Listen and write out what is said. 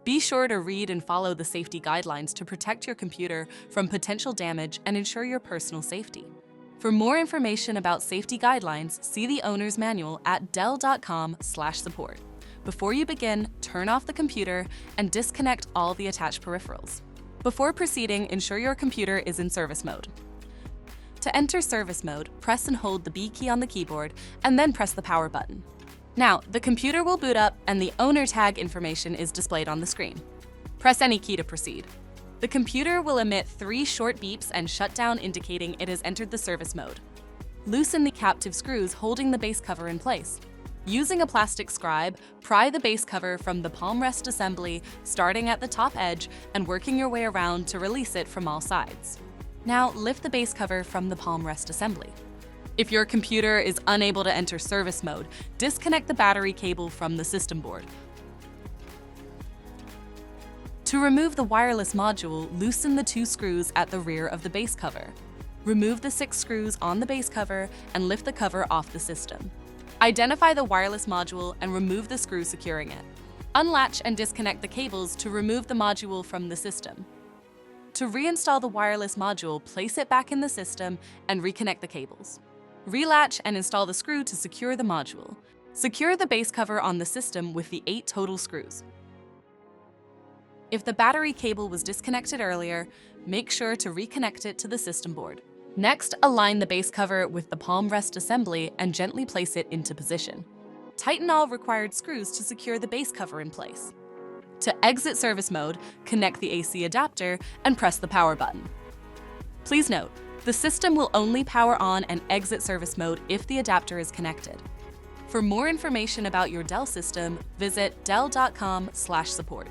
Be sure to read and follow the safety guidelines to protect your computer from potential damage and ensure your personal safety. For more information about safety guidelines, see the owner's manual at dell.com/support. Before you begin, turn off the computer and disconnect all the attached peripherals. Before proceeding, ensure your computer is in service mode. To enter service mode, press and hold the B key on the keyboard and then press the power button. Now, the computer will boot up and the owner tag information is displayed on the screen. Press any key to proceed. The computer will emit 3 short beeps and shut down, indicating it has entered the service mode. Loosen the captive screws holding the base cover in place. Using a plastic scribe, pry the base cover from the palm rest assembly, starting at the top edge and working your way around to release it from all sides. Now, lift the base cover from the palm rest assembly. If your computer is unable to enter service mode, disconnect the battery cable from the system board. To remove the wireless module, loosen the 2 screws at the rear of the base cover. Remove the 6 screws on the base cover and lift the cover off the system. Identify the wireless module and remove the screw securing it. Unlatch and disconnect the cables to remove the module from the system. To reinstall the wireless module, place it back in the system and reconnect the cables. Relatch and install the screw to secure the module. Secure the base cover on the system with the 8 total screws. If the battery cable was disconnected earlier, make sure to reconnect it to the system board. Next, align the base cover with the palm rest assembly and gently place it into position. Tighten all required screws to secure the base cover in place. To exit service mode, connect the AC adapter and press the power button. Please note, the system will only power on and exit service mode if the adapter is connected. For more information about your Dell system, visit dell.com/support.